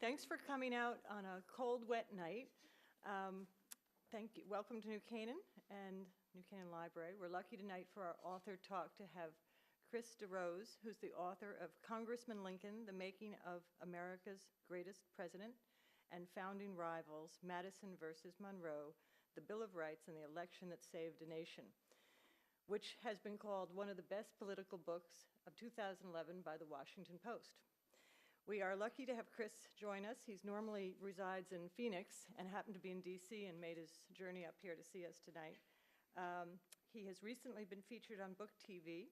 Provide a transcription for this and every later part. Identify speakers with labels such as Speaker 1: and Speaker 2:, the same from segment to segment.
Speaker 1: Thanks for coming out on a cold, wet night. Thank you. Welcome to New Canaan and New Canaan Library. We're lucky tonight for our author talk to have Chris DeRose, who's the author of Congressman Lincoln, The Making of America's Greatest President, and Founding Rivals, Madison versus Monroe, The Bill of Rights and the Election That Saved a Nation, which has been called one of the best political books of 2011 by the Washington Post. We are lucky to have Chris join us. He normally resides in Phoenix and happened to be in DC and made his journey up here to see us tonight. He has recently been featured on Book TV.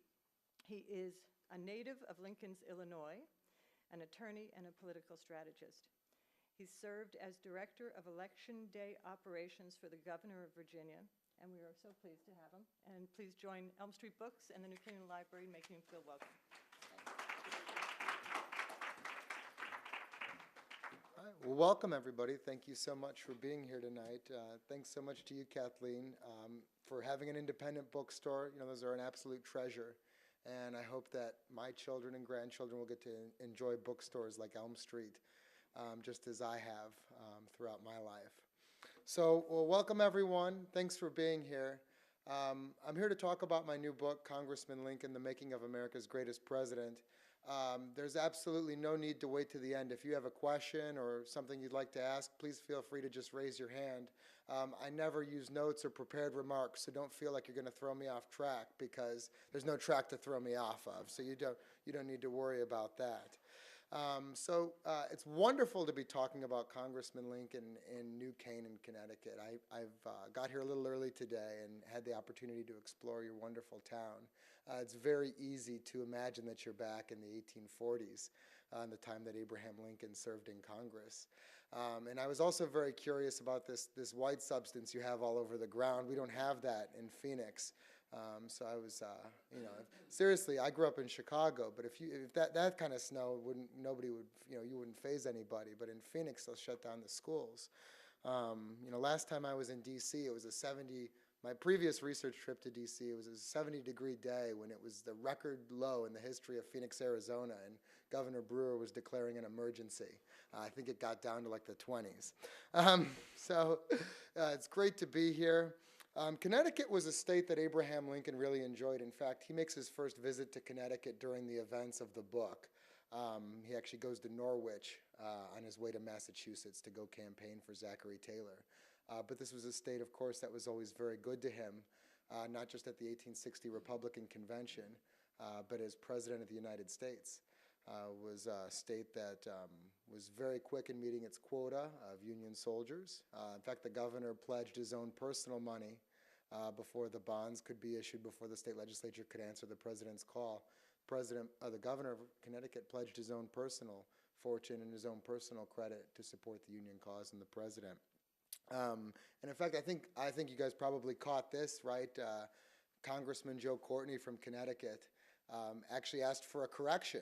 Speaker 1: He is a native of Lincoln's, Illinois, an attorney and a political strategist. He's served as Director of Election Day Operations for the Governor of Virginia, and we are so pleased to have him. And please join Elm Street Books and the New Canaan Library in making him feel welcome.
Speaker 2: All right. Well, welcome everybody. Thank you so much for being here tonight. Thanks so much to you, Kathleen, for having an independent bookstore. You know, those are an absolute treasure. And I hope that my children and grandchildren will get to enjoy bookstores like Elm Street, just as I have throughout my life. So, well, welcome everyone. Thanks for being here. I'm here to talk about my new book, Congressman Lincoln, The Making of America's Greatest President. There's absolutely no need to wait to the end. If you have a question or something you'd like to ask, please feel free to just raise your hand. I never use notes or prepared remarks, so don't feel like you're going to throw me off track, because there's no track to throw me off of, so you don't need to worry about that. It's wonderful to be talking about Congressman Lincoln in New Canaan, Connecticut. I've got here a little early today and had the opportunity to explore your wonderful town. It's very easy to imagine that you're back in the 1840s, the time that Abraham Lincoln served in Congress. And I was also very curious about this white substance you have all over the ground. We don't have that in Phoenix. So I was, seriously, I grew up in Chicago, but if that kind of snow you wouldn't faze anybody. But in Phoenix, they'll shut down the schools. Last time I was in DC, it was my previous research trip to DC, it was a 70-degree day when it was the record low in the history of Phoenix, Arizona, and Governor Brewer was declaring an emergency. I think it got down to like the 20s. It's great to be here. Connecticut was a state that Abraham Lincoln really enjoyed. In fact, he makes his first visit to Connecticut during the events of the book. He actually goes to Norwich on his way to Massachusetts to go campaign for Zachary Taylor. But this was a state, of course, that was always very good to him, not just at the 1860 Republican Convention, but as President of the United States. Was a state that was very quick in meeting its quota of Union soldiers. In fact, the governor pledged his own personal money before the bonds could be issued, before the state legislature could answer the president's call. The governor of Connecticut pledged his own personal fortune and his own personal credit to support the Union cause and the president. And in fact, I think you guys probably caught this, right? Congressman Joe Courtney from Connecticut actually asked for a correction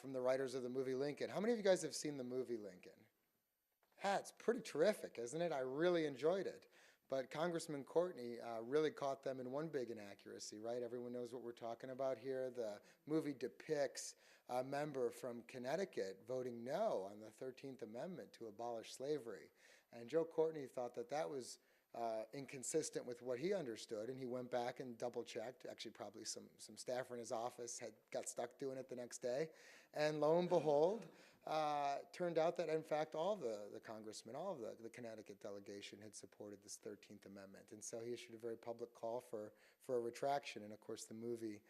Speaker 2: from the writers of the movie Lincoln. How many of you guys have seen the movie Lincoln? It's pretty terrific, isn't it? I really enjoyed it. But Congressman Courtney really caught them in one big inaccuracy, right? Everyone knows what we're talking about here. The movie depicts a member from Connecticut voting no on the 13th Amendment to abolish slavery. And Joe Courtney thought that was inconsistent with what he understood, and he went back and double-checked. Actually, probably some staffer in his office got stuck doing it the next day. And lo and behold, turned out that, in fact, all the congressmen, all of the Connecticut delegation had supported this 13th Amendment. And so he issued a very public call for a retraction. And, of course, the movie,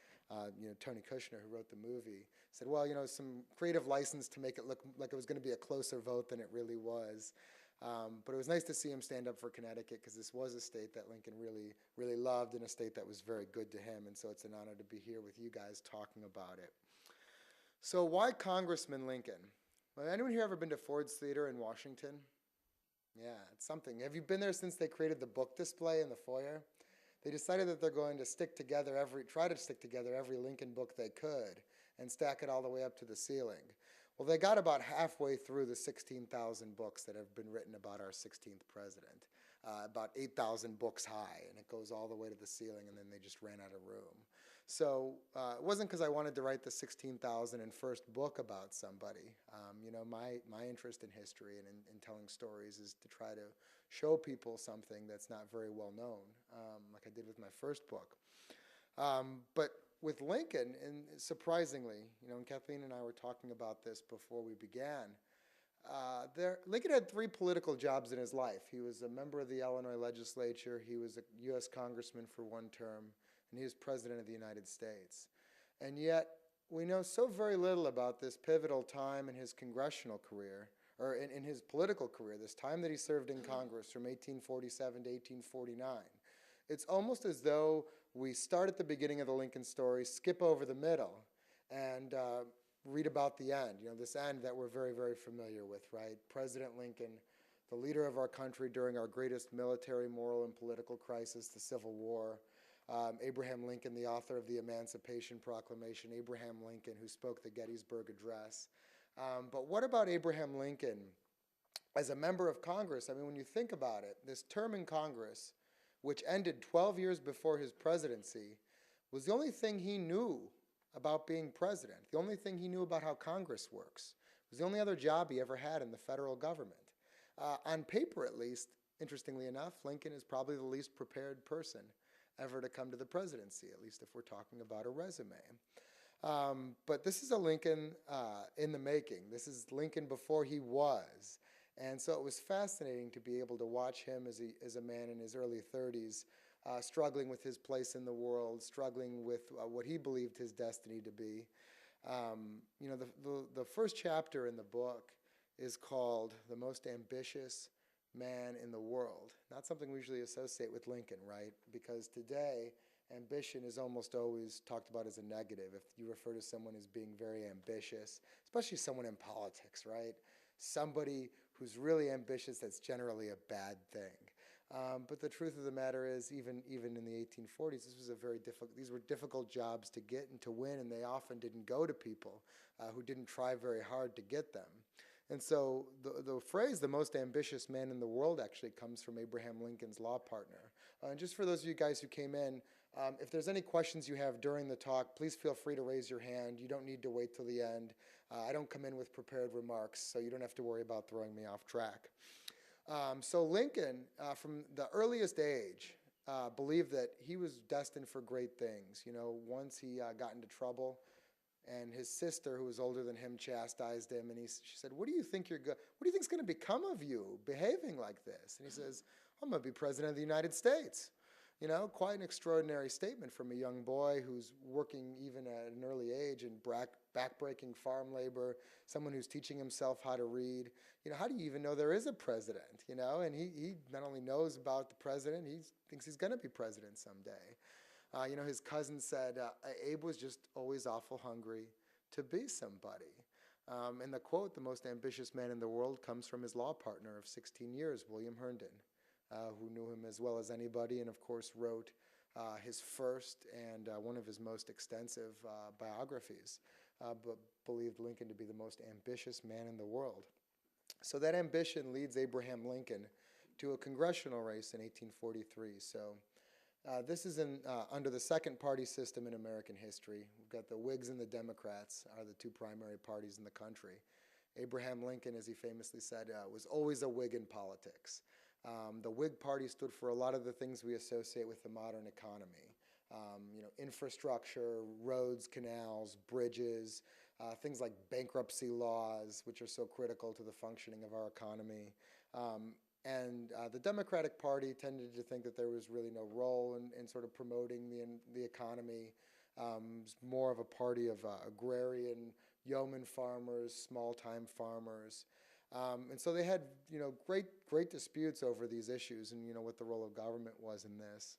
Speaker 2: Tony Kushner, who wrote the movie, said, well, some creative license to make it look like it was going to be a closer vote than it really was. But it was nice to see him stand up for Connecticut, because this was a state that Lincoln really, really loved, and a state that was very good to him. And so it's an honor to be here with you guys talking about it. So why Congressman Lincoln? Well, anyone here ever been to Ford's Theater in Washington? Yeah, it's something. Have you been there since they created the book display in the foyer? They decided that they're going to try to stick together every Lincoln book they could and stack it all the way up to the ceiling. Well, they got about halfway through the 16,000 books that have been written about our 16th president, about 8,000 books high, and it goes all the way to the ceiling, and then they just ran out of room. So it wasn't because I wanted to write the 16,001st book about somebody. My interest in history and in telling stories is to try to show people something that's not very well known, like I did with my first book. But with Lincoln, and surprisingly, and Kathleen and I were talking about this before we began, Lincoln had 3 political jobs in his life. He was a member of the Illinois legislature, he was a U.S. congressman for 1 term, and he was president of the United States. And yet, we know so very little about this pivotal time in his congressional career, or in his political career, this time that he served in Congress from 1847 to 1849. It's almost as though we start at the beginning of the Lincoln story, skip over the middle, and read about the end, this end that we're very, very familiar with, right? President Lincoln, the leader of our country during our greatest military, moral, and political crisis, the Civil War. Abraham Lincoln, the author of the Emancipation Proclamation, Abraham Lincoln, who spoke the Gettysburg Address. But what about Abraham Lincoln as a member of Congress? I mean, when you think about it, this term in Congress, which ended 12 years before his presidency, was the only thing he knew about being president, the only thing he knew about how Congress works. It was the only other job he ever had in the federal government. On paper, at least, interestingly enough, Lincoln is probably the least prepared person ever to come to the presidency, at least if we're talking about a resume. But this is a Lincoln in the making. This is Lincoln before he was. And so it was fascinating to be able to watch him as a man in his early 30s, struggling with his place in the world, struggling with what he believed his destiny to be. The first chapter in the book is called The Most Ambitious Man in the World. Not something we usually associate with Lincoln, right? Because today, ambition is almost always talked about as a negative. If you refer to someone as being very ambitious, especially someone in politics, right? Somebody who's really ambitious, that's generally a bad thing. But the truth of the matter is, even in the 1840s, these were difficult jobs to get and to win, and they often didn't go to people who didn't try very hard to get them. And so the phrase, the most ambitious man in the world, actually comes from Abraham Lincoln's law partner. And just for those of you guys who came in, if there's any questions you have during the talk, please feel free to raise your hand. You don't need to wait till the end. I don't come in with prepared remarks, so you don't have to worry about throwing me off track. So Lincoln, from the earliest age, believed that he was destined for great things. Once he got into trouble, and his sister, who was older than him, chastised him, and she said, what do you think is going to become of you behaving like this? And he says, I'm going to be president of the United States. Quite an extraordinary statement from a young boy who's working even at an early age in backbreaking farm labor, someone who's teaching himself how to read. How do you even know there is a president? And he not only knows about the president, he thinks he's going to be president someday. His cousin said, Abe was just always awful hungry to be somebody. And the quote, the most ambitious man in the world, comes from his law partner of 16 years, William Herndon, who knew him as well as anybody, and of course wrote his first and one of his most extensive biographies, but believed Lincoln to be the most ambitious man in the world. So that ambition leads Abraham Lincoln to a congressional race in 1843. So this is under the second party system in American history. We've got the Whigs and the Democrats are the 2 primary parties in the country. Abraham Lincoln, as he famously said, was always a Whig in politics. The Whig Party stood for a lot of the things we associate with the modern economy. Infrastructure, roads, canals, bridges, things like bankruptcy laws, which are so critical to the functioning of our economy. And the Democratic Party tended to think that there was really no role in sort of promoting the economy. It was more of a party of agrarian yeoman farmers, small-time farmers. And so they had, great disputes over these issues and, what the role of government was in this.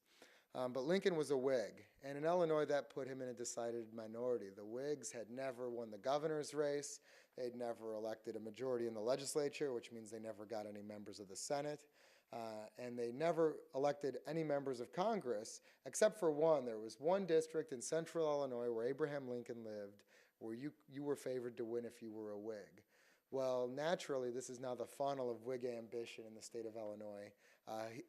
Speaker 2: But Lincoln was a Whig, and in Illinois that put him in a decided minority. The Whigs had never won the governor's race. They'd never elected a majority in the legislature, which means they never got any members of the Senate. And they never elected any members of Congress, except for one. There was one district in central Illinois where Abraham Lincoln lived, where you were favored to win if you were a Whig. Well, naturally, this is now the funnel of Whig ambition in the state of Illinois.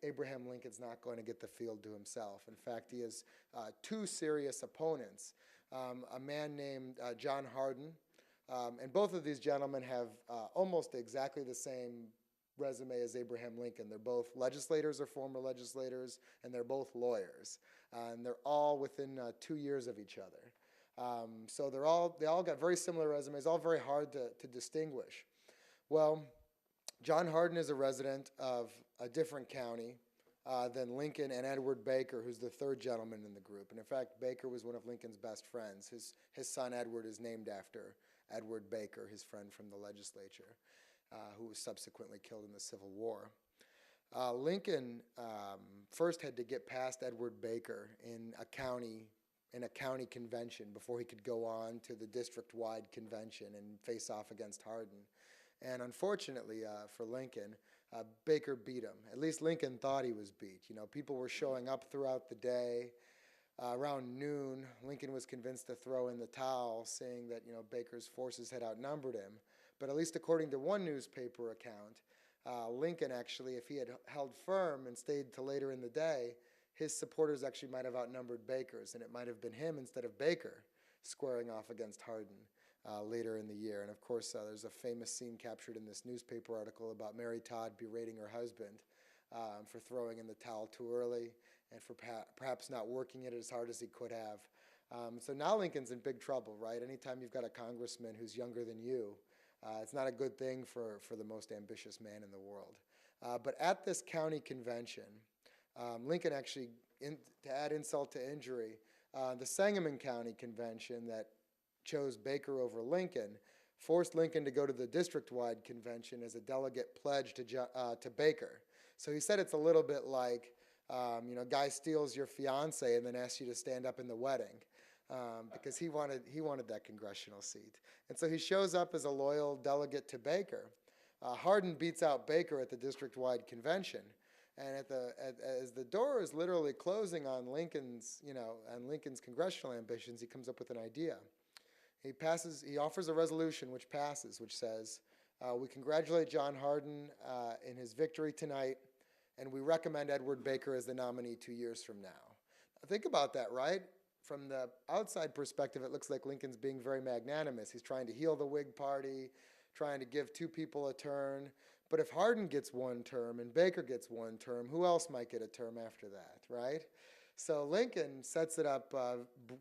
Speaker 2: Abraham Lincoln's not going to get the field to himself. In fact, he has two serious opponents, a man named John Hardin, and both of these gentlemen have almost exactly the same resume as Abraham Lincoln. They're both legislators or former legislators, and they're both lawyers. And they're all within 2 years of each other. So they all got very similar resumes, all very hard to distinguish. Well, John Hardin is a resident of a different county than Lincoln and Edward Baker, who's the third gentleman in the group. And in fact, Baker was one of Lincoln's best friends. His son Edward is named after Edward Baker, his friend from the legislature, who was subsequently killed in the Civil War. Lincoln first had to get past Edward Baker in a county convention before he could go on to the district-wide convention and face off against Hardin. And unfortunately for Lincoln, Baker beat him. At least Lincoln thought he was beat. You know, people were showing up throughout the day. Around noon, Lincoln was convinced to throw in the towel, saying that, you know, Baker's forces had outnumbered him. But at least according to one newspaper account, Lincoln actually, if he had held firm and stayed till later in the day, his supporters actually might have outnumbered Baker's, and it might have been him instead of Baker squaring off against Hardin later in the year. And of course, there's a famous scene captured in this newspaper article about Mary Todd berating her husband for throwing in the towel too early and for perhaps not working it as hard as he could have. So now Lincoln's in big trouble, right? Anytime you've got a congressman who's younger than you, it's not a good thing for the most ambitious man in the world. But at this county convention, Lincoln actually, to add insult to injury, the Sangamon County Convention that chose Baker over Lincoln forced Lincoln to go to the district-wide convention as a delegate pledge to Baker. So he said it's a little bit like, you know, guy steals your fiance and then asks you to stand up in the wedding, because he wanted that congressional seat. And so he shows up as a loyal delegate to Baker. Hardin beats out Baker at the district-wide convention. And as the door is literally closing on Lincoln's congressional ambitions, he comes up with an idea. He offers a resolution which passes, which says, we congratulate John Hardin in his victory tonight, and we recommend Edward Baker as the nominee 2 years from now. Now think about that, right? From the outside perspective, it looks like Lincoln's being very magnanimous. He's trying to heal the Whig Party, trying to give two people a turn. But if Hardin gets one term and Baker gets one term, who else might get a term after that, right? So Lincoln sets it up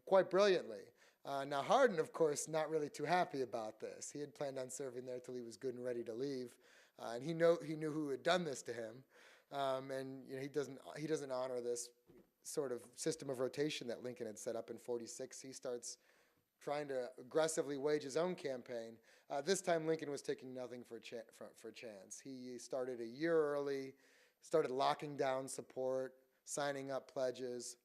Speaker 2: quite brilliantly. Now Hardin, of course, not really too happy about this. He had planned on serving there till he was good and ready to leave, and he knew who had done this to him, and you know, he doesn't honor this sort of system of rotation that Lincoln had set up in '46. He starts trying to aggressively wage his own campaign. This time Lincoln was taking nothing for chance. He started a year early, started locking down support, signing up pledges.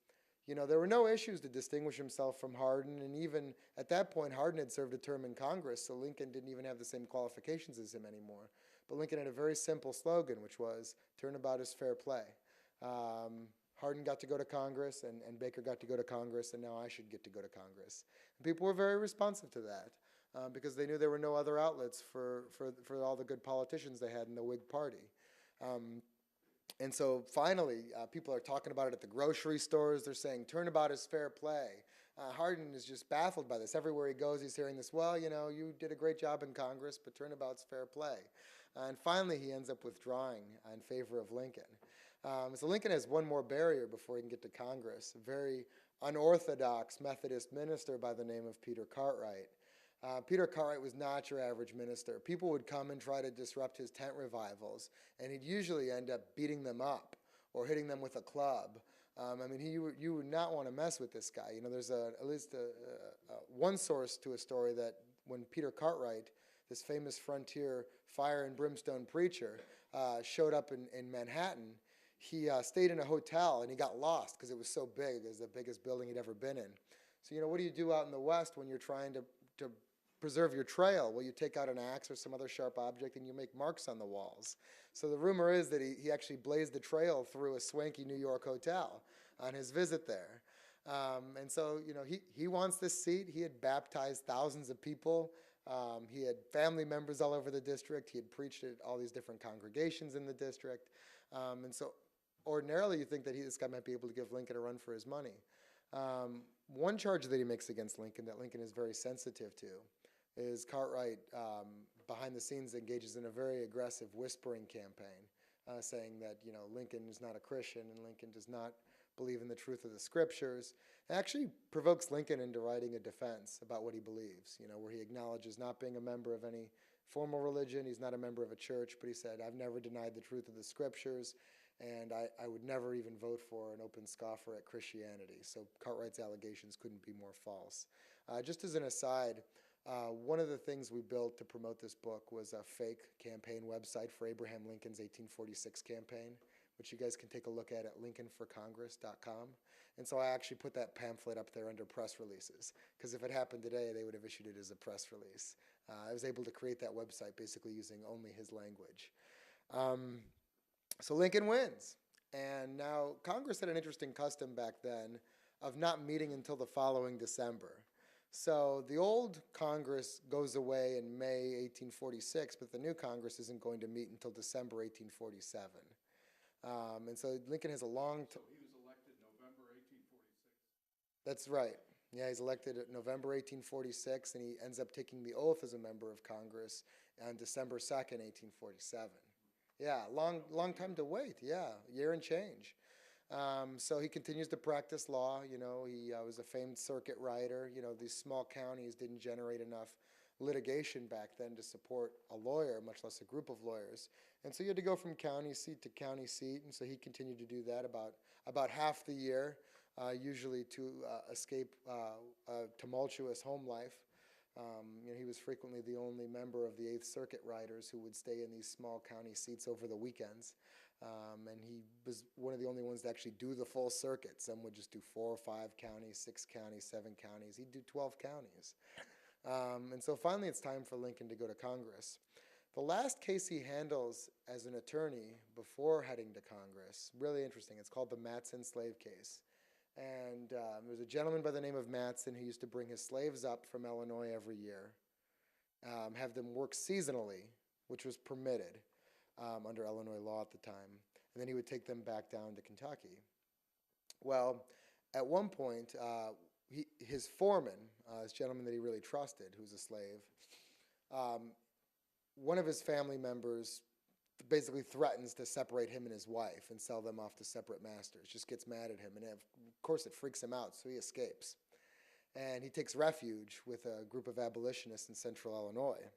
Speaker 2: You know, there were no issues to distinguish himself from Hardin, and even at that point, Hardin had served a term in Congress, so Lincoln didn't even have the same qualifications as him anymore. But Lincoln had a very simple slogan, which was, turnabout is fair play. Hardin got to go to Congress, and Baker got to go to Congress, and now I should get to go to Congress. And people were very responsive to that because they knew there were no other outlets for all the good politicians they had in the Whig Party. And so finally, people are talking about it at the grocery stores. They're saying, turnabout is fair play. Hardin is just baffled by this. Everywhere he goes, he's hearing this, well, you know, you did a great job in Congress, but turnabout's fair play. And finally, he ends up withdrawing in favor of Lincoln. So Lincoln has one more barrier before he can get to Congress, a very unorthodox Methodist minister by the name of Peter Cartwright. Peter Cartwright was not your average minister. People would come and try to disrupt his tent revivals, and he'd usually end up beating them up or hitting them with a club. I mean, you would not want to mess with this guy. You know, there's at least one source to a story that when Peter Cartwright, this famous frontier fire and brimstone preacher, showed up in Manhattan, he stayed in a hotel and he got lost because it was so big. It was the biggest building he'd ever been in. So, you know, what do you do out in the West when you're trying to preserve your trail? Well, you take out an axe or some other sharp object and you make marks on the walls. So the rumor is that he actually blazed the trail through a swanky New York hotel on his visit there. And so, you know, he wants this seat. He had baptized thousands of people He had family members all over the district. He had preached at all these different congregations in the district. And so ordinarily you think that this guy might be able to give Lincoln a run for his money. One charge that he makes against Lincoln that Lincoln is very sensitive to is Cartwright, behind the scenes, engages in a very aggressive whispering campaign, saying that, Lincoln is not a Christian and Lincoln does not believe in the truth of the scriptures. It actually provokes Lincoln into writing a defense about what he believes, where he acknowledges not being a member of any formal religion. He's not a member of a church, but he said, I've never denied the truth of the scriptures, and I would never even vote for an open scoffer at Christianity. So Cartwright's allegations couldn't be more false. Just as an aside, one of the things we built to promote this book was a fake campaign website for Abraham Lincoln's 1846 campaign, which you guys can take a look at lincolnforcongress.com. And so I actually put that pamphlet up there under press releases, because if it happened today, they would have issued it as a press release. I was able to create that website basically using only his language. So Lincoln wins. And now Congress had an interesting custom back then of not meeting until the following December. So the old Congress goes away in May 1846, but the new Congress isn't going to meet until December 1847. And so Lincoln has a long
Speaker 3: So he was elected November 1846.
Speaker 2: That's right. Yeah, he's elected in November 1846, and he ends up taking the oath as a member of Congress on December 2nd, 1847. Yeah, long time to wait. Yeah, year and change. So he continues to practice law. He was a famed circuit rider. These small counties didn't generate enough litigation back then to support a lawyer, much less a group of lawyers. And so you had to go from county seat to county seat, and so he continued to do that about half the year, usually to escape a tumultuous home life. He was frequently the only member of the Eighth Circuit riders who would stay in these small county seats over the weekends. And he was one of the only ones to actually do the full circuit. Some would just do 4 or 5 counties, 6 counties, 7 counties. He'd do 12 counties. And so finally it's time for Lincoln to go to Congress. The last case he handles as an attorney before heading to Congress, really interesting. It's called the Matson slave case. And there was a gentleman by the name of Matson who used to bring his slaves up from Illinois every year, have them work seasonally, which was permitted under Illinois law at the time, and then he would take them back down to Kentucky. Well, at one point, his foreman, this gentleman that he really trusted, who was a slave, one of his family members basically threatens to separate him and his wife and sell them off to separate masters, just gets mad at him, and of course it freaks him out, so he escapes. And he takes refuge with a group of abolitionists in central Illinois.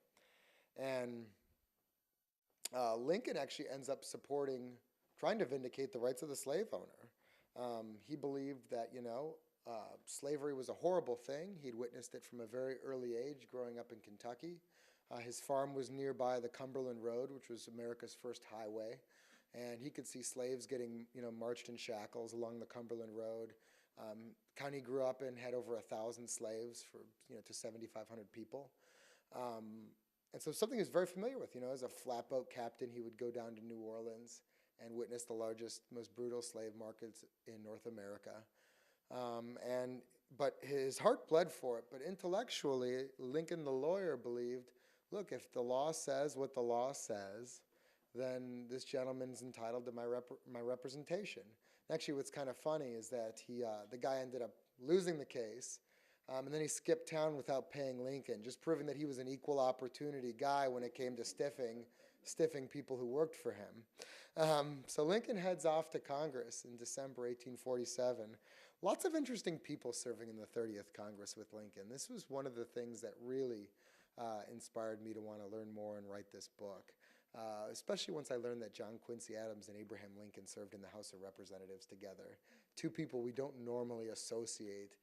Speaker 2: And Lincoln actually ends up trying to vindicate the rights of the slave owner. He believed that, slavery was a horrible thing. He'd witnessed it from a very early age growing up in Kentucky. His farm was nearby the Cumberland Road, which was America's first highway. And he could see slaves getting, marched in shackles along the Cumberland Road. County grew up in had over 1,000 slaves to 7,500 people. And so something he's very familiar with, as a flatboat captain, he would go down to New Orleans and witness the largest, most brutal slave markets in North America. But his heart bled for it. But intellectually, Lincoln the lawyer believed, look, if the law says what the law says, then this gentleman's entitled to my representation. Actually, what's kind of funny is that the guy ended up losing the case, and then he skipped town without paying Lincoln, just proving that he was an equal opportunity guy when it came to stiffing people who worked for him. So Lincoln heads off to Congress in December 1847. Lots of interesting people serving in the 30th Congress with Lincoln. This was one of the things that really inspired me to want to learn more and write this book, especially once I learned that John Quincy Adams and Abraham Lincoln served in the House of Representatives together. Two people we don't normally associate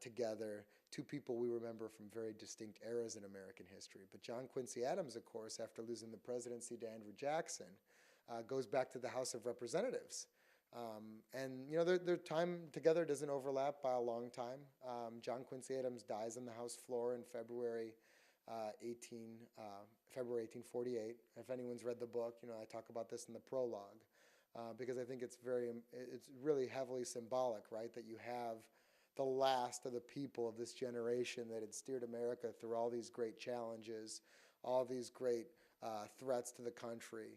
Speaker 2: together, two people we remember from very distinct eras in American history. But John Quincy Adams, of course, after losing the presidency to Andrew Jackson, goes back to the House of Representatives. And their time together doesn't overlap by a long time. John Quincy Adams dies on the House floor in February 1848. If anyone's read the book, I talk about this in the prologue, because I think it's really heavily symbolic, right? That you have the last of the people of this generation that had steered America through all these great challenges, all these great threats to the country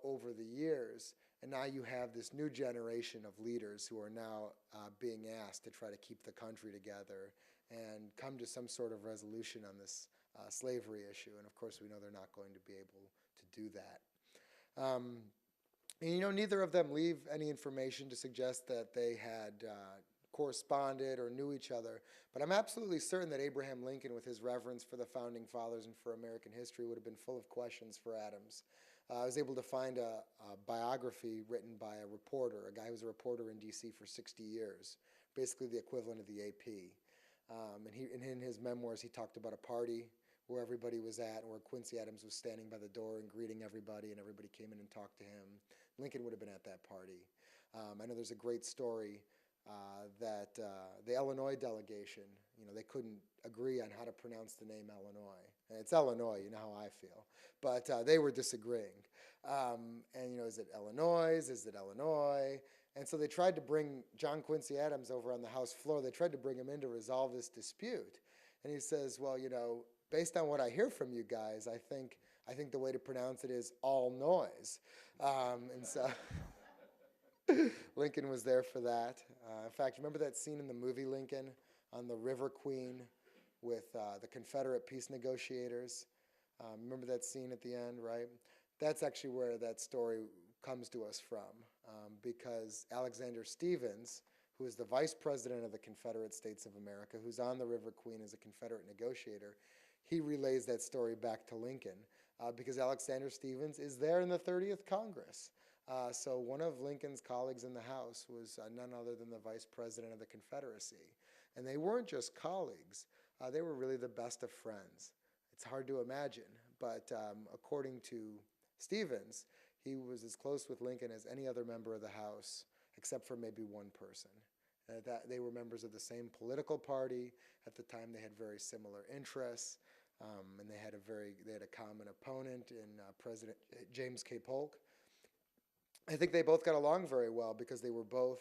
Speaker 2: over the years. And now you have this new generation of leaders who are now being asked to try to keep the country together and come to some sort of resolution on this slavery issue. And of course, we know they're not going to be able to do that. And neither of them leave any information to suggest that they had corresponded or knew each other. But I'm absolutely certain that Abraham Lincoln, with his reverence for the Founding Fathers and for American history, would have been full of questions for Adams. I was able to find a biography written by a reporter, a guy who was a reporter in D.C. for 60 years, basically the equivalent of the AP. And in his memoirs, he talked about a party where everybody was at and where Quincy Adams was standing by the door and greeting everybody, and everybody came in and talked to him. Lincoln would have been at that party. I know there's a great story that the Illinois delegation, they couldn't agree on how to pronounce the name Illinois. And it's Illinois, you know how I feel. But they were disagreeing. Is it Illinois? Is it Illinois? And so they tried to bring John Quincy Adams over on the House floor. They tried to bring him in to resolve this dispute. And he says, well, based on what I hear from you guys, I think the way to pronounce it is all noise. And so Lincoln was there for that. In fact, remember that scene in the movie Lincoln on the River Queen with the Confederate peace negotiators? Remember that scene at the end, right? That's actually where that story comes to us from, because Alexander Stephens, who is the vice president of the Confederate States of America, who's on the River Queen as a Confederate negotiator, he relays that story back to Lincoln, because Alexander Stephens is there in the 30th Congress. So one of Lincoln's colleagues in the House was none other than the vice president of the Confederacy. And they weren't just colleagues. They were really the best of friends. It's hard to imagine, but according to Stephens, he was as close with Lincoln as any other member of the House, except for maybe one person. That they were members of the same political party. At the time, they had very similar interests, and they had a common opponent in President James K. Polk. I think they both got along very well because they were both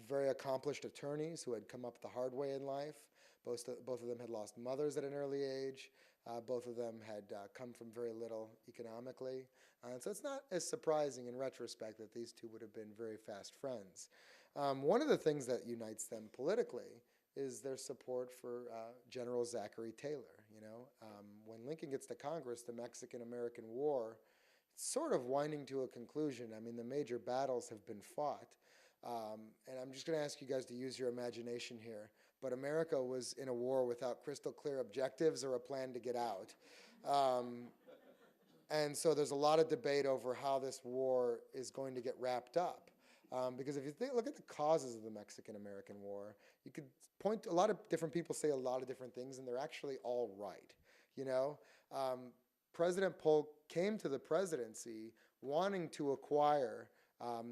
Speaker 2: very accomplished attorneys who had come up the hard way in life. Both of them had lost mothers at an early age. Both of them had come from very little economically. And so it's not as surprising in retrospect that these two would have been very fast friends. One of the things that unites them politically is their support for General Zachary Taylor. When Lincoln gets to Congress, the Mexican-American War, it's sort of winding to a conclusion. I mean, the major battles have been fought. And I'm just going to ask you guys to use your imagination here. But America was in a war without crystal clear objectives or a plan to get out. And so there's a lot of debate over how this war is going to get wrapped up. Because if you look at the causes of the Mexican-American War, you could point to a lot of different people say a lot of different things, and they're actually all right. President Polk came to the presidency wanting to acquire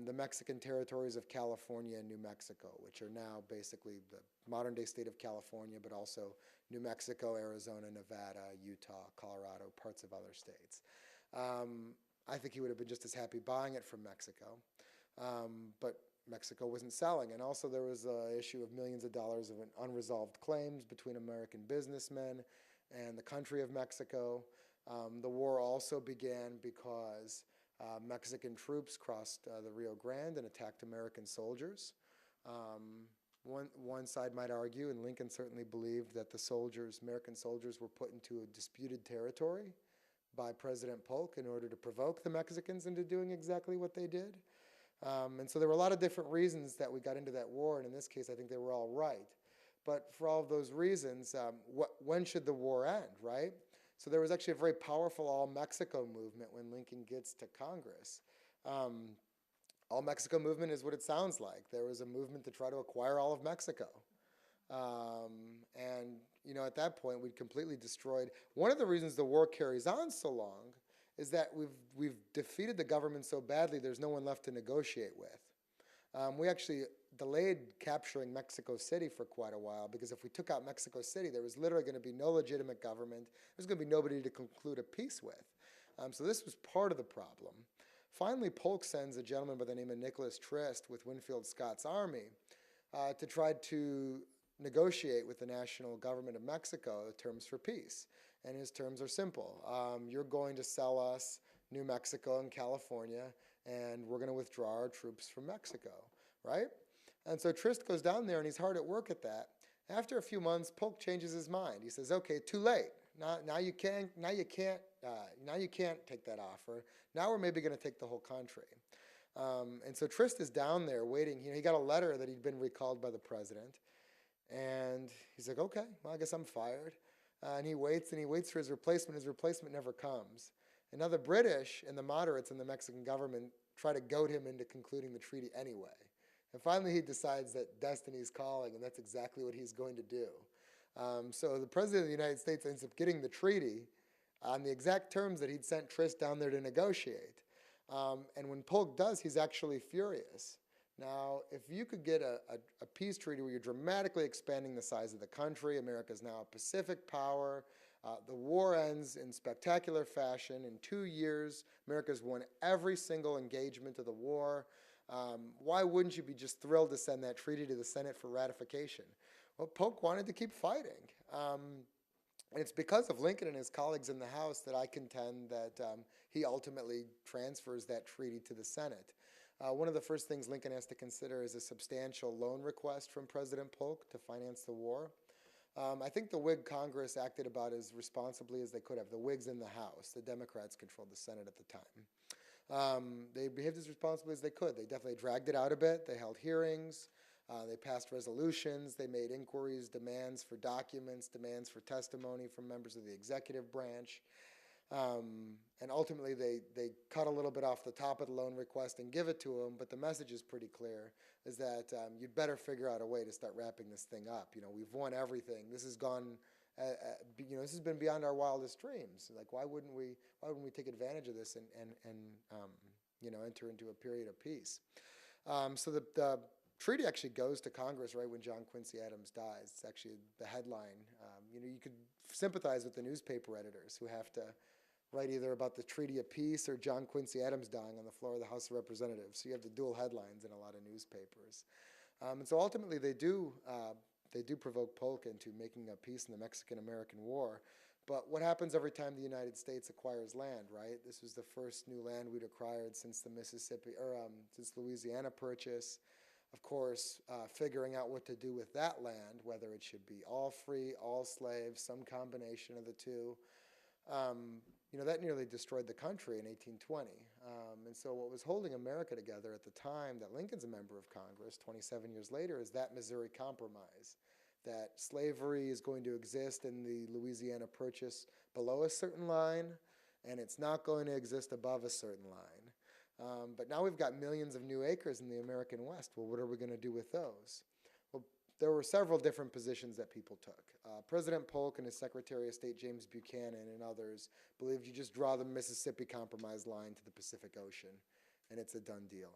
Speaker 2: the Mexican territories of California and New Mexico, which are now basically the modern-day state of California, but also New Mexico, Arizona, Nevada, Utah, Colorado, parts of other states. I think he would have been just as happy buying it from Mexico, but Mexico wasn't selling. And also there was an issue of millions of dollars of unresolved claims between American businessmen and the country of Mexico. The war also began because Mexican troops crossed the Rio Grande and attacked American soldiers. One side might argue, and Lincoln certainly believed, that the American soldiers were put into a disputed territory by President Polk in order to provoke the Mexicans into doing exactly what they did. And so there were a lot of different reasons that we got into that war, and in this case I think they were all right. But for all of those reasons, when should the war end, right? So there was actually a very powerful all-Mexico movement when Lincoln gets to Congress. All-Mexico movement is what it sounds like. There was a movement to try to acquire all of Mexico. At that point, we'd completely destroyed. One of the reasons the war carries on so long is that we've defeated the government so badly, there's no one left to negotiate with. We actually delayed capturing Mexico City for quite a while, because if we took out Mexico City, there was literally going to be no legitimate government. There's going to be nobody to conclude a peace with. So this was part of the problem. Finally, Polk sends a gentleman by the name of Nicholas Trist with Winfield Scott's army to try to negotiate with the national government of Mexico terms for peace. And his terms are simple. You're going to sell us New Mexico and California, and we're going to withdraw our troops from Mexico, right? And so Trist goes down there, and he's hard at work at that. After a few months, Polk changes his mind. He says, "Okay, too late. Now you can't take that offer. Now we're maybe going to take the whole country." And so Trist is down there waiting. He got a letter that he'd been recalled by the president, and he's like, "Okay, well, I guess I'm fired." And he waits for his replacement. His replacement never comes. And now the British and the moderates in the Mexican government try to goad him into concluding the treaty anyway. And finally he decides that destiny's calling, and that's exactly what he's going to do. So the President of the United States ends up getting the treaty on the exact terms that he'd sent Trist down there to negotiate. And when Polk does, he's actually furious. Now, if you could get a peace treaty where you're dramatically expanding the size of the country, America's now a Pacific power, the war ends in spectacular fashion. In 2 years, America's won every single engagement of the war. Why wouldn't you be just thrilled to send that treaty to the Senate for ratification? Well, Polk wanted to keep fighting. And it's because of Lincoln and his colleagues in the House that I contend that he ultimately transfers that treaty to the Senate. One of the first things Lincoln has to consider is a substantial loan request from President Polk to finance the war. I think the Whig Congress acted about as responsibly as they could have. The Whigs in the House, the Democrats controlled the Senate at the time. They behaved as responsibly as they could. They definitely dragged it out a bit. They held hearings. They passed resolutions. They made inquiries, demands for documents, demands for testimony from members of the executive branch. And ultimately, they cut a little bit off the top of the loan request and give it to them, but the message is pretty clear, is that you'd better figure out a way to start wrapping this thing up. We've won everything. This has gone, this has been beyond our wildest dreams. Like, why wouldn't we take advantage of this and enter into a period of peace? So the treaty actually goes to Congress right when John Quincy Adams dies. It's actually the headline. You could sympathize with the newspaper editors who have to write either about the Treaty of Peace or John Quincy Adams dying on the floor of the House of Representatives. So you have the dual headlines in a lot of newspapers. And so ultimately they do provoke Polk into making a peace in the Mexican-American War. But what happens every time the United States acquires land, right? This was the first new land we'd acquired since the since Louisiana Purchase. Of course, figuring out what to do with that land, whether it should be all free, all slaves, some combination of the two. That nearly destroyed the country in 1820. And so what was holding America together at the time that Lincoln's a member of Congress 27 years later is that Missouri Compromise, that slavery is going to exist in the Louisiana Purchase below a certain line, and it's not going to exist above a certain line. But now we've got millions of new acres in the American West. Well, what are we going to do with those? Well, there were several different positions that people took. President Polk and his Secretary of State James Buchanan and others believed you just draw the Mississippi Compromise line to the Pacific Ocean, and it's a done deal.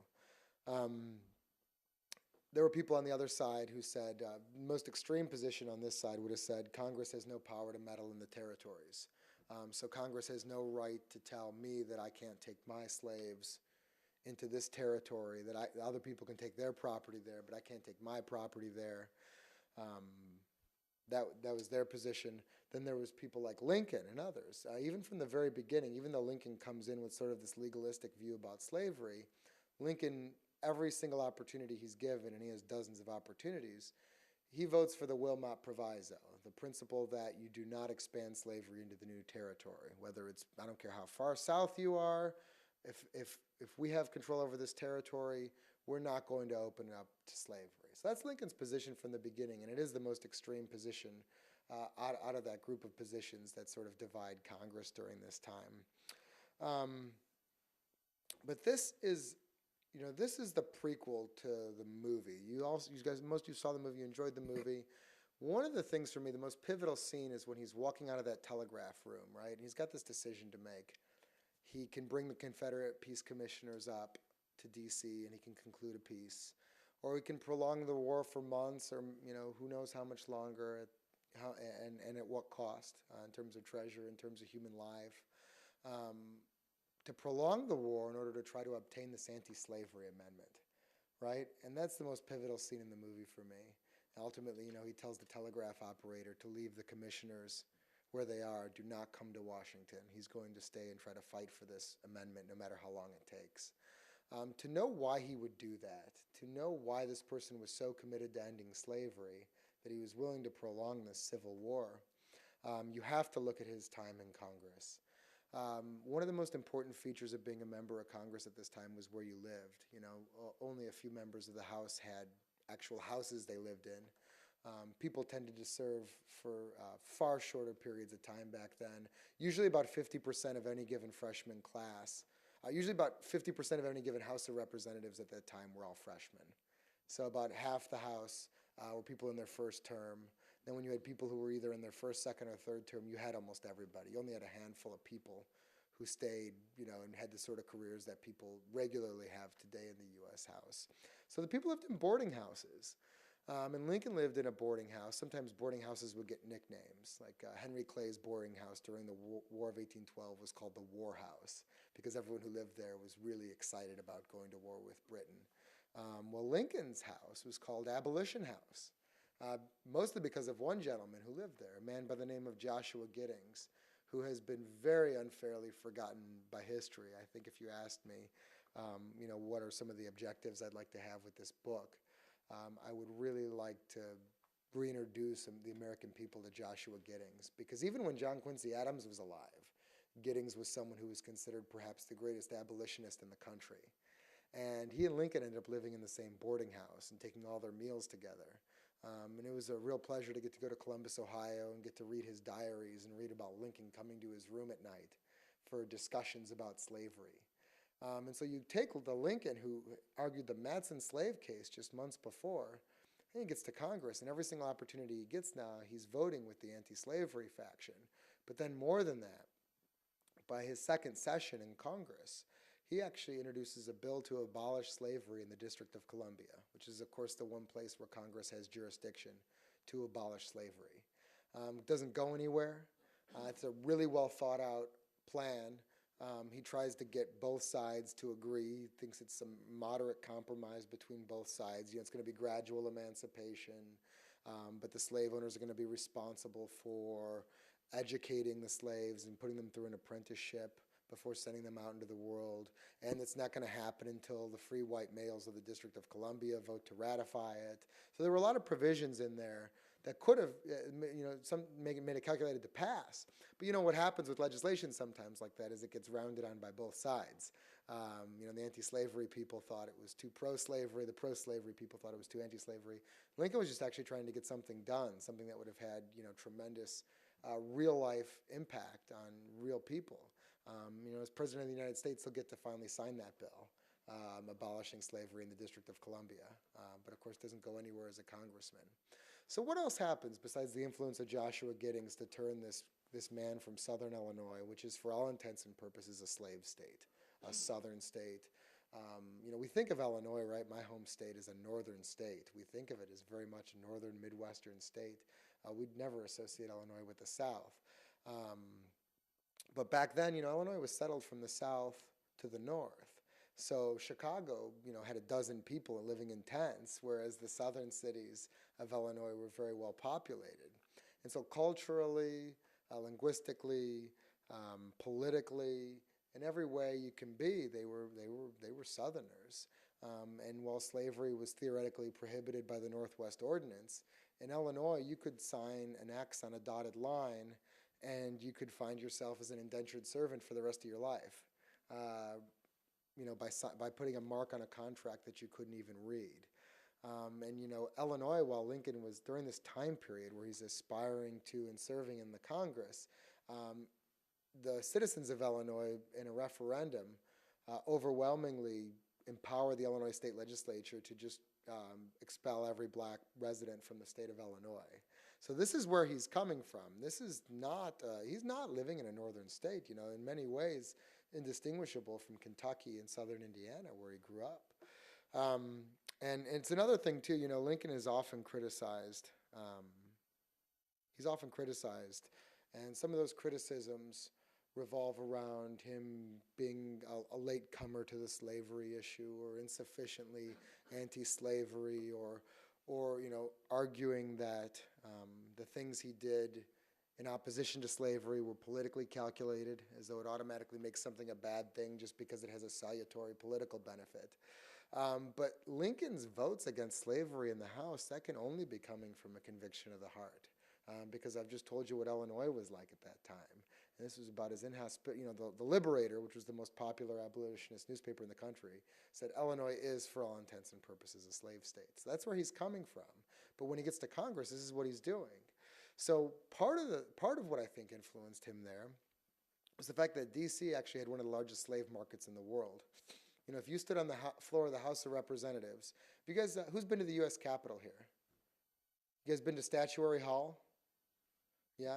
Speaker 2: There were people on the other side who said, the most extreme position on this side would have said, Congress has no power to meddle in the territories. So Congress has no right to tell me that I can't take my slaves into this territory, that other people can take their property there, but I can't take my property there. That was their position. Then there was people like Lincoln and others. Even from the very beginning, even though Lincoln comes in with sort of this legalistic view about slavery, Lincoln, every single opportunity he's given, and he has dozens of opportunities, he votes for the Wilmot Proviso, the principle that you do not expand slavery into the new territory, whether it's, I don't care how far south you are, if we have control over this territory, we're not going to open it up to slavery. So that's Lincoln's position from the beginning, and it is the most extreme position out of that group of positions that sort of divide Congress during this time. But this is the prequel to the movie. Most of you saw the movie, you enjoyed the movie. One of the things for me, the most pivotal scene is when he's walking out of that telegraph room, right? And he's got this decision to make. He can bring the Confederate peace commissioners up to D.C. and he can conclude a peace. Or he can prolong the war for months or, who knows how much longer and at what cost in terms of treasure, in terms of human life. To prolong the war in order to try to obtain this anti-slavery amendment, right? And that's the most pivotal scene in the movie for me. And ultimately, he tells the telegraph operator to leave the commissioners where they are. Do not come to Washington. He's going to stay and try to fight for this amendment no matter how long it takes. To know why he would do that, to know why this person was so committed to ending slavery that he was willing to prolong this civil war, you have to look at his time in Congress. One of the most important features of being a member of Congress at this time was where you lived. Only a few members of the House had actual houses they lived in. People tended to serve for far shorter periods of time back then. Usually about 50% of any given freshman class. Usually about 50% of any given House of Representatives at that time were all freshmen. So about half the House were people in their first term. Then when you had people who were either in their first, second, or third term, you had almost everybody. You only had a handful of people who stayed, and had the sort of careers that people regularly have today in the U.S. House. So the people lived in boarding houses. And Lincoln lived in a boarding house. Sometimes boarding houses would get nicknames. Like Henry Clay's boarding house during the War of 1812 was called the War House because everyone who lived there was really excited about going to war with Britain. Well, Lincoln's house was called Abolition House, mostly because of one gentleman who lived there, a man by the name of Joshua Giddings, who has been very unfairly forgotten by history. I think if you asked me, what are some of the objectives I'd like to have with this book, I would really like to reintroduce the American people to Joshua Giddings, because even when John Quincy Adams was alive, Giddings was someone who was considered perhaps the greatest abolitionist in the country. And he and Lincoln ended up living in the same boarding house and taking all their meals together. And it was a real pleasure to get to go to Columbus, Ohio, and get to read his diaries and read about Lincoln coming to his room at night for discussions about slavery. And so you take the Lincoln who argued the Matson slave case just months before, and he gets to Congress, and every single opportunity he gets now, he's voting with the anti-slavery faction. But then more than that, by his second session in Congress, he actually introduces a bill to abolish slavery in the District of Columbia, which is, of course, the one place where Congress has jurisdiction to abolish slavery. It doesn't go anywhere. It's a really well thought out plan. He tries to get both sides to agree. He thinks it's some moderate compromise between both sides. It's going to be gradual emancipation, but the slave owners are going to be responsible for educating the slaves and putting them through an apprenticeship before sending them out into the world. And it's not going to happen until the free white males of the District of Columbia vote to ratify it. So there were a lot of provisions in there that could have, made it calculated to pass. But what happens with legislation sometimes like that is it gets rounded on by both sides. The anti-slavery people thought it was too pro-slavery. The pro-slavery people thought it was too anti-slavery. Lincoln was just actually trying to get something done, something that would have had, tremendous real-life impact on real people. As President of the United States, he'll get to finally sign that bill, abolishing slavery in the District of Columbia, but of course doesn't go anywhere as a congressman. So what else happens besides the influence of Joshua Giddings to turn this man from southern Illinois, which is for all intents and purposes a slave state, a southern state? We think of Illinois, right? My home state is a northern state. We think of it as very much a northern Midwestern state. We'd never associate Illinois with the South. But back then, Illinois was settled from the south to the north. So Chicago, had a dozen people living in tents, whereas the southern cities of Illinois were very well populated. And so culturally, linguistically, politically, in every way you can be, they were Southerners. And while slavery was theoretically prohibited by the Northwest Ordinance, in Illinois you could sign an X on a dotted line and you could find yourself as an indentured servant for the rest of your life, by putting a mark on a contract that you couldn't even read. Illinois, while Lincoln was during this time period where he's aspiring to and serving in the Congress, the citizens of Illinois in a referendum overwhelmingly empowered the Illinois state legislature to just expel every black resident from the state of Illinois. So this is where he's coming from. This is not, he's not living in a northern state, in many ways indistinguishable from Kentucky and southern Indiana where he grew up. And it's another thing too, Lincoln is often criticized. He's often criticized, and some of those criticisms revolve around him being a late comer to the slavery issue, or insufficiently anti-slavery, or arguing that the things he did in opposition to slavery were politically calculated, as though it automatically makes something a bad thing just because it has a salutary political benefit. But Lincoln's votes against slavery in the House, that can only be coming from a conviction of the heart, because I've just told you what Illinois was like at that time. And this was about as inhospitable, the Liberator, which was the most popular abolitionist newspaper in the country, said Illinois is, for all intents and purposes, a slave state. So that's where he's coming from. But when he gets to Congress, this is what he's doing. So part of what I think influenced him there was the fact that D.C. actually had one of the largest slave markets in the world. If you stood on the floor of the House of Representatives, have you guys, who's been to the U.S. Capitol here? You guys been to Statuary Hall? Yeah?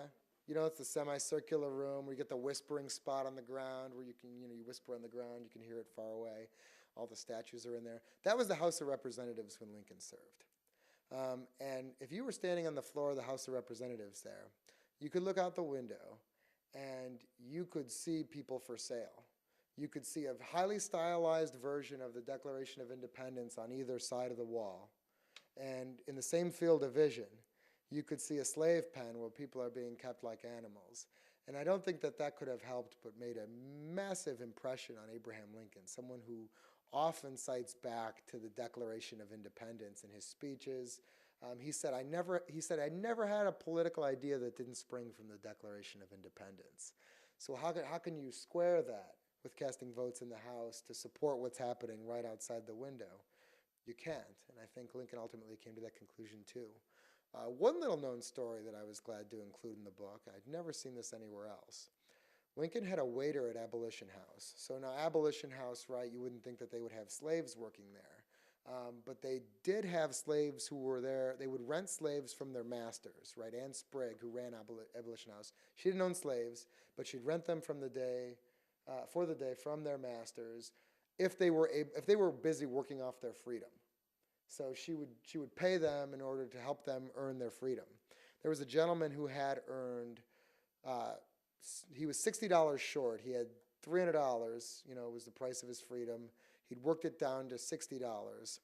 Speaker 2: It's the semicircular room where you get the whispering spot on the ground where you can, you whisper on the ground, you can hear it far away. All the statues are in there. That was the House of Representatives when Lincoln served. And if you were standing on the floor of the House of Representatives there, you could look out the window and you could see people for sale. You could see a highly stylized version of the Declaration of Independence on either side of the wall. And in the same field of vision, you could see a slave pen where people are being kept like animals. And I don't think that could have helped but made a massive impression on Abraham Lincoln, someone who often cites back to the Declaration of Independence in his speeches. He said, I never had a political idea that didn't spring from the Declaration of Independence. So how can you square that with casting votes in the House to support what's happening right outside the window? You can't, and I think Lincoln ultimately came to that conclusion too. One little known story that I was glad to include in the book, I'd never seen this anywhere else. Lincoln had a waiter at Abolition House. So now Abolition House, right, you wouldn't think that they would have slaves working there. But they did have slaves who were there. They would rent slaves from their masters, right? Anne Sprigg, who ran Abolition House, she didn't own slaves, but she'd rent them for the day from their masters if they were busy working off their freedom. So she would pay them in order to help them earn their freedom. There was a gentleman who had earned, he was $60 short. He had $300, was the price of his freedom. He'd worked it down to $60.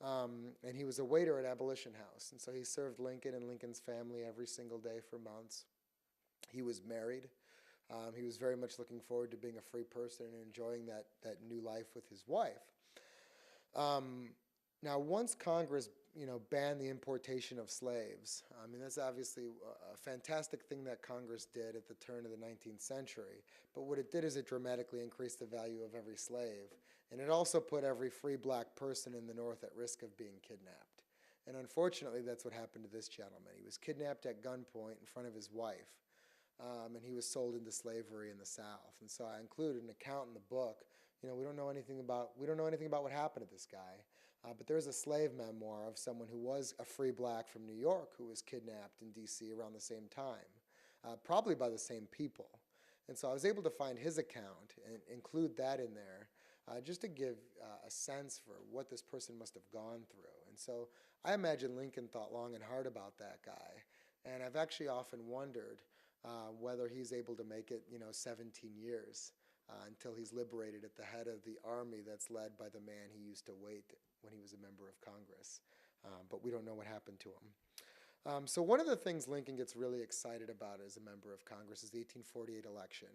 Speaker 2: And he was a waiter at Abolition House. And so he served Lincoln and Lincoln's family every single day for months. He was married. He was very much looking forward to being a free person and enjoying that new life with his wife. Now, once Congress, banned the importation of slaves, that's obviously a fantastic thing that Congress did at the turn of the 19th century. But what it did is it dramatically increased the value of every slave. And it also put every free black person in the North at risk of being kidnapped. And unfortunately, that's what happened to this gentleman. He was kidnapped at gunpoint in front of his wife. And he was sold into slavery in the South. And so I included an account in the book. We don't know anything about what happened to this guy. But there's a slave memoir of someone who was a free black from New York who was kidnapped in D.C. around the same time, probably by the same people. And so I was able to find his account and include that in there just to give a sense for what this person must have gone through. And so I imagine Lincoln thought long and hard about that guy. And I've actually often wondered whether he's able to make it, 17 years until he's liberated at the head of the army that's led by the man he used to wait when he was a member of Congress. But we don't know what happened to him. So one of the things Lincoln gets really excited about as a member of Congress is the 1848 election.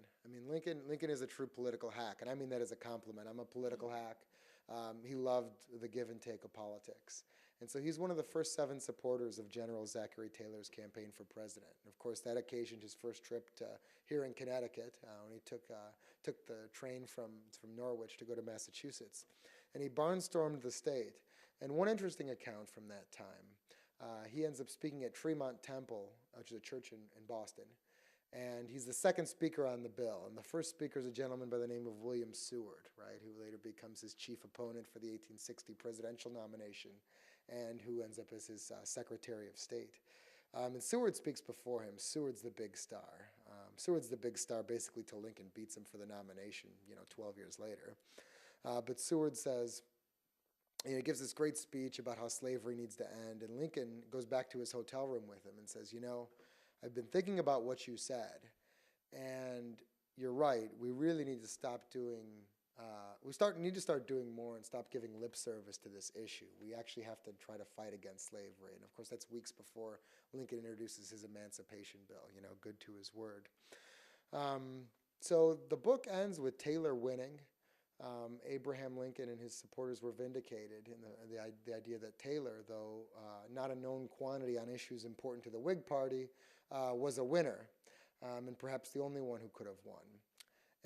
Speaker 2: Lincoln is a true political hack, and I mean that as a compliment. I'm a political hack. He loved the give and take of politics. And so he's one of the first 7 supporters of General Zachary Taylor's campaign for president. And of course, that occasioned his first trip to here in Connecticut when he took the train from Norwich to go to Massachusetts. And he barnstormed the state. And one interesting account from that time, he ends up speaking at Tremont Temple, which is a church in Boston. And he's the second speaker on the bill. And the first speaker is a gentleman by the name of William Seward, right, who later becomes his chief opponent for the 1860 presidential nomination and who ends up as his Secretary of State. And Seward speaks before him. Seward's the big star. Seward's the big star basically till Lincoln beats him for the nomination, 12 years later. But Seward says, he gives this great speech about how slavery needs to end, and Lincoln goes back to his hotel room with him and says, I've been thinking about what you said, and you're right. We really need to stop doing. Need to start doing more and stop giving lip service to this issue. We actually have to try to fight against slavery, and of course, that's weeks before Lincoln introduces his Emancipation Bill. Good to his word. So the book ends with Taylor winning. Abraham Lincoln and his supporters were vindicated in the idea that Taylor, though not a known quantity on issues important to the Whig Party, was a winner, and perhaps the only one who could have won.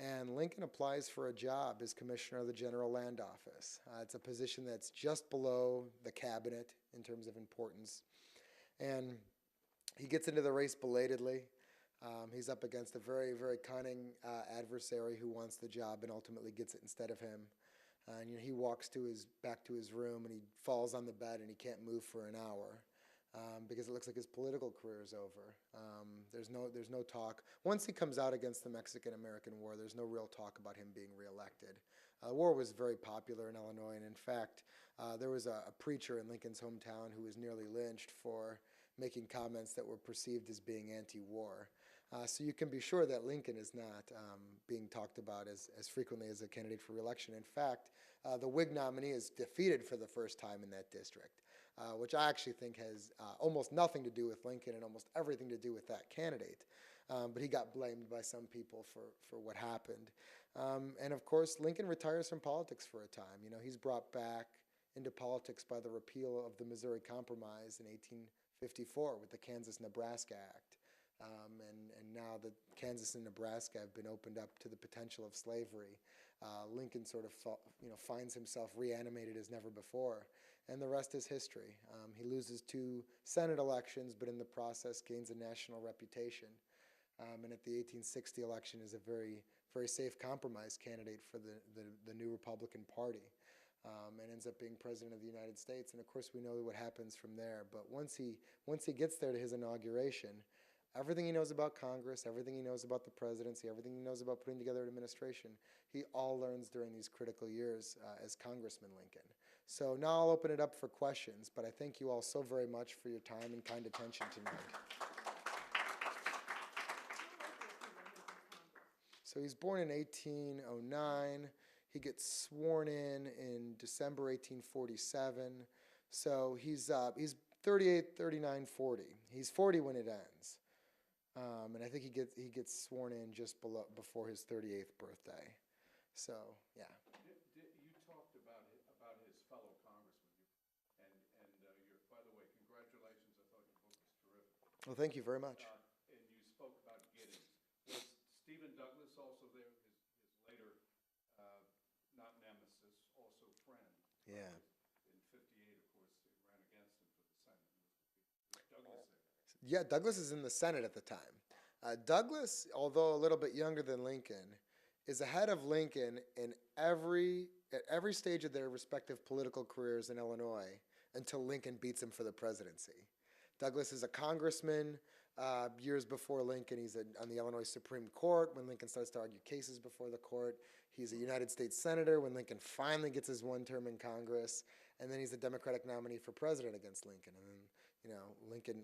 Speaker 2: And Lincoln applies for a job as Commissioner of the General Land Office. It's a position that's just below the cabinet in terms of importance. And he gets into the race belatedly. He's up against a very, very cunning adversary who wants the job and ultimately gets it instead of him. And he walks back to his room and he falls on the bed and he can't move for an hour. Because it looks like his political career is over. There's no talk. Once he comes out against the Mexican-American War, there's no real talk about him being reelected. The war was very popular in Illinois, and in fact, there was a preacher in Lincoln's hometown who was nearly lynched for making comments that were perceived as being anti-war. So you can be sure that Lincoln is not being talked about as frequently as a candidate for reelection. In fact, the Whig nominee is defeated for the first time in that district. Which I actually think has almost nothing to do with Lincoln and almost everything to do with that candidate. But he got blamed by some people for what happened. And of course, Lincoln retires from politics for a time. He's brought back into politics by the repeal of the Missouri Compromise in 1854 with the Kansas-Nebraska Act. And now that Kansas and Nebraska have been opened up to the potential of slavery, Lincoln sort of finds himself reanimated as never before. And the rest is history. He loses 2 Senate elections, but in the process gains a national reputation. And at the 1860 election is a very, very safe compromise candidate for the new Republican Party, and ends up being president of the United States. And of course, we know what happens from there. But once he gets there to his inauguration, everything he knows about Congress, everything he knows about the presidency, everything he knows about putting together an administration, he all learns during these critical years as Congressman Lincoln. So now I'll open it up for questions, but I thank you all so very much for your time and kind attention tonight. So he's born in 1809. He gets sworn in December 1847. So he's 38, 39, 40. He's 40 when it ends. And I think he gets sworn in just before his 38th birthday. So, yeah.
Speaker 3: You talked about his fellow congressman, by the way, congratulations. I thought your book was terrific.
Speaker 2: Well, thank you very much.
Speaker 3: And you spoke about Giddings. Was Stephen Douglas also there? His later, not nemesis, also friend.
Speaker 2: Yeah.
Speaker 3: In 58, of course, they ran against him for the Senate. Was Douglas there?
Speaker 2: Yeah, Douglas is in the Senate at the time. Douglas, although a little bit younger than Lincoln, is ahead of Lincoln at every stage of their respective political careers in Illinois until Lincoln beats him for the presidency. Douglas is a congressman years before Lincoln. He's on the Illinois Supreme Court when Lincoln starts to argue cases before the court. He's a United States Senator when Lincoln finally gets his one term in Congress. And then he's the Democratic nominee for president against Lincoln. And then,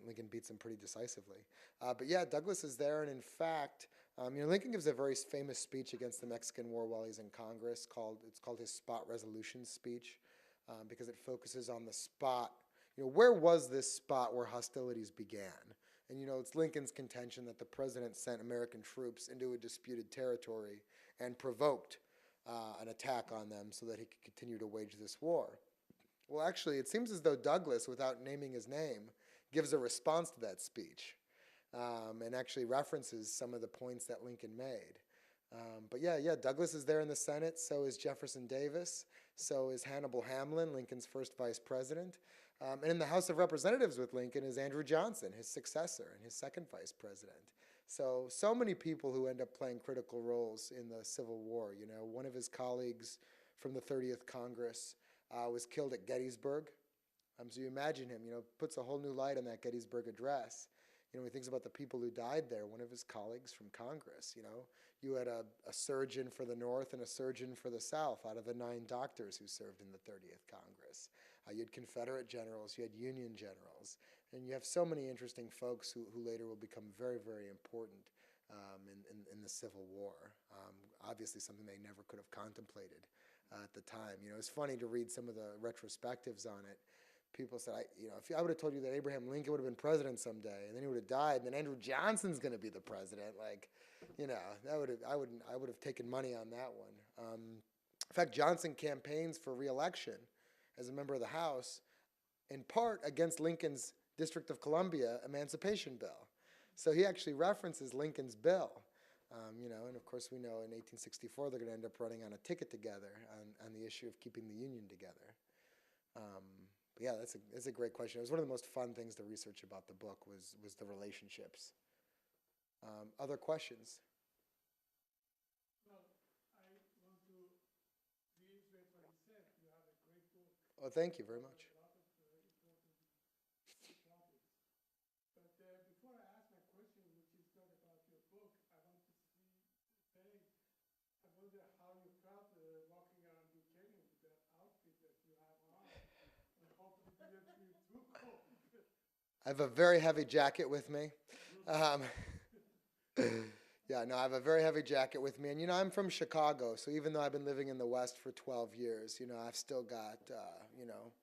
Speaker 2: Lincoln beats him pretty decisively. But yeah, Douglas is there. And in fact, Lincoln gives a very famous speech against the Mexican War while he's in Congress. It's called his spot resolution speech because it focuses on the spot. Where was this spot where hostilities began? And, it's Lincoln's contention that the president sent American troops into a disputed territory and provoked an attack on them so that he could continue to wage this war. Well, actually, it seems as though Douglas, without naming his name, gives a response to that speech and actually references some of the points that Lincoln made. But yeah, Douglas is there in the Senate. So is Jefferson Davis. So is Hannibal Hamlin, Lincoln's first vice president. And in the House of Representatives with Lincoln is Andrew Johnson, his successor and his second vice president. So many people who end up playing critical roles in the Civil War. One of his colleagues from the 30th Congress was killed at Gettysburg. So you imagine him, puts a whole new light on that Gettysburg Address. He thinks about the people who died there, one of his colleagues from Congress. You had a surgeon for the North and a surgeon for the South out of the 9 doctors who served in the 30th Congress. You had Confederate generals, you had Union generals, and you have so many interesting folks who later will become very, very important in the Civil War. Obviously something they never could have contemplated at the time. You know, it's funny to read some of the retrospectives on it. People said, if I would have told you that Abraham Lincoln would have been president someday, and then he would have died, and then Andrew Johnson's going to be the president, like, you know, I would have taken money on that one. In fact, Johnson campaigns for re-election as a member of the House, in part against Lincoln's District of Columbia Emancipation Bill. So he actually references Lincoln's bill. You know, and of course we know in 1864 they're going to end up running on a ticket together on the issue of keeping the Union together. But yeah, that's a great question. It was one of the most fun things to research about the book was the relationships. Other questions?
Speaker 4: Well, I want to reiterate what you said. You have a great book.
Speaker 2: Oh, thank you very much.
Speaker 4: A lot of important topics. But before I ask my question, which is not about your book, I want to say, I wonder how you felt walking around New Canaan with that outfit that you have on. And hopefully it didn't feel too cold.
Speaker 2: I have a very heavy jacket with me. Yeah, no, I have a very heavy jacket with me. And, you know, I'm from Chicago, so even though I've been living in the West for 12 years, you know, I've still got, you know,